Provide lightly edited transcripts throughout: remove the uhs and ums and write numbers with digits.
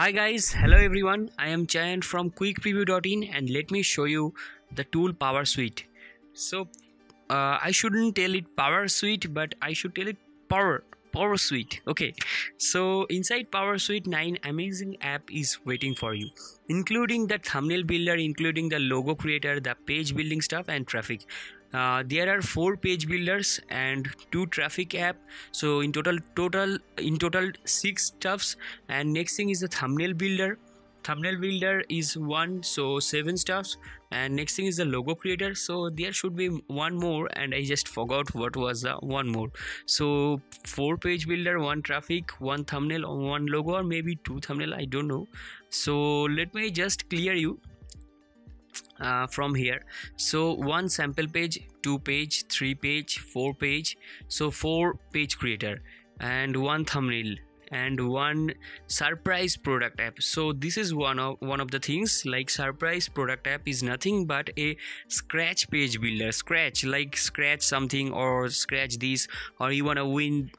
Hi guys, hello everyone. I am Chayan from quickpreview.in and let me show you the tool Power Suite. So I shouldn't tell it Power Suite, but I should tell it Power Suite. Okay, so inside Power Suite 9 amazing app is waiting for you, including the thumbnail builder, including the logo creator, the page building stuff and traffic. There are 4 page builders and 2 traffic app, so in total 6 stuffs. And next thing is the thumbnail builder is 1, so 7 stuffs. And next thing is the logo creator, so there should be one more and I just forgot what was the one more. So 4 page builder, 1 traffic, 1 thumbnail, or 1 logo, or maybe 2 thumbnail, I don't know. So let me just clear you from here. So 1 sample page, 2 page, 3 page, 4 page, so 4 page creator, and 1 thumbnail, and 1 surprise product app. So this is one of the things. Like surprise product app is nothing but a scratch page builder. Scratch something, or scratch this, or you want to win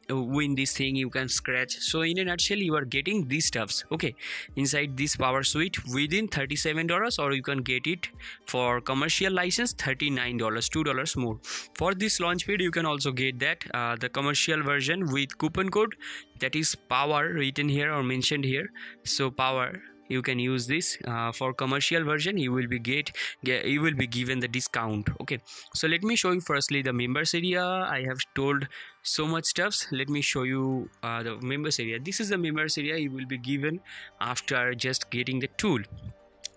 this thing, you can scratch. So in a nutshell, you are getting these stuffs, okay, inside this Power Suite within $37, or you can get it for commercial license $39, $2 more. For this launch pad you can also get that the commercial version with coupon code, that is Power, written here or mentioned here. So Power, you can use this for commercial version. You will be given the discount. Okay, so let me show you firstly the members area. I have told so much stuffs. Let me show you the members area. This is the members area you will be given after just getting the tool.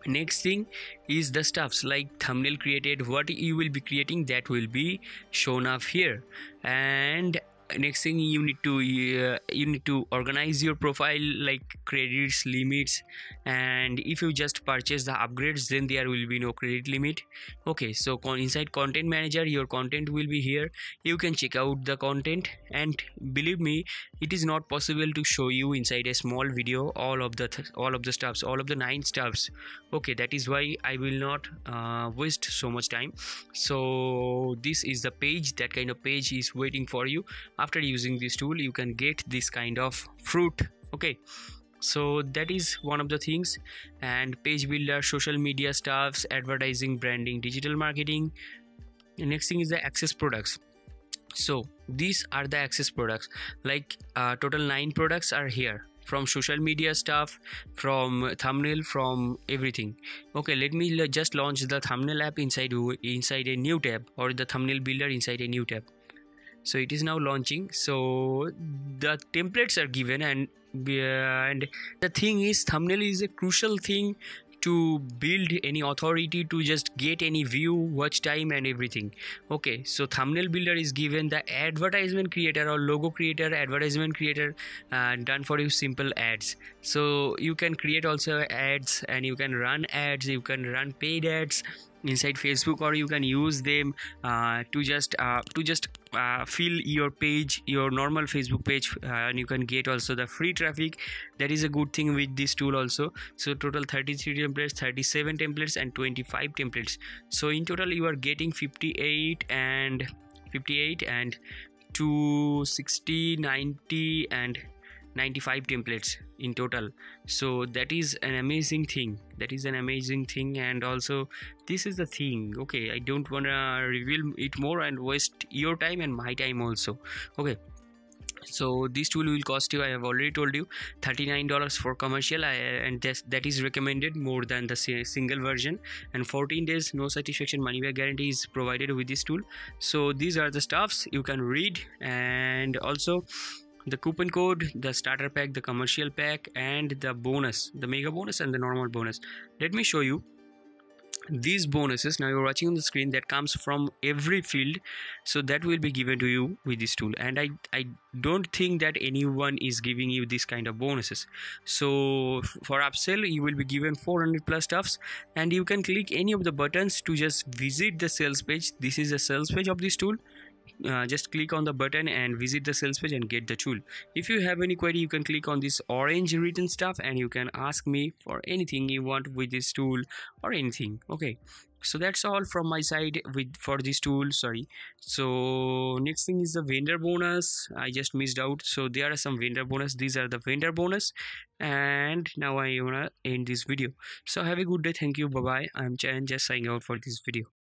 Next thing is the stuffs like thumbnail created, what you will be creating, that will be shown up here. And next thing, you need to organize your profile, like credits, limits, and if you just purchase the upgrades, then there will be no credit limit. Okay, so inside content manager, your content will be here. You can check out the content, and believe me, it is not possible to show you inside a small video all of the stuffs, all of the 9 stuffs. Okay, that is why I will not waste so much time. So this is the page. That kind of page is waiting for you. After using this tool, you can get this kind of fruit. Okay, so that is one of the things. And page builder, social media stuffs, advertising, branding, digital marketing. The next thing is the access products. So these are the access products, like total 9 products are here, from social media stuff, from thumbnail, from everything. Okay, let me just launch the thumbnail app inside a new tab, or the thumbnail builder inside a new tab. So it is now launching. So the templates are given, and the thing is, thumbnail is a crucial thing to build any authority, to just get any view, watch time and everything. Okay, so thumbnail builder is given. The advertisement creator or logo creator, advertisement creator, done for you simple ads. So you can create also ads, and you can run ads, you can run paid ads inside Facebook, or you can use them to just fill your page, your normal Facebook page, and you can get also the free traffic. That is a good thing with this tool also. So total 33 templates, 37 templates and 25 templates. So in total you are getting 58 and 260, 90 and 95 templates in total. So that is an amazing thing. And also this is the thing. Okay, I don't want to reveal it more and waste your time and my time also. Okay, so this tool will cost you, I have already told you, $39 for commercial, and that is recommended more than the single version. And 14 days no satisfaction money back guarantee is provided with this tool. So these are the stuffs you can read, and also the coupon code, the starter pack, the commercial pack, and the bonus, the mega bonus and the normal bonus. Let me show you these bonuses. Now you're watching on the screen, that comes from every field, so that will be given to you with this tool. And I don't think that anyone is giving you this kind of bonuses. So for upsell, you will be given 400 plus stuffs, and you can click any of the buttons to just visit the sales page. This is a sales page of this tool. just click on the button and visit the sales page and get the tool. If you have any query, you can click on this orange written stuff and you can ask me for anything you want with this tool or anything. Okay, so that's all from my side for this tool. Sorry. So next thing is the vendor bonus. I just missed out. So there are some vendor bonus. These are the vendor bonus, and now I wanna end this video. So have a good day. Thank you. Bye bye. I'm Chayan, just signing out for this video.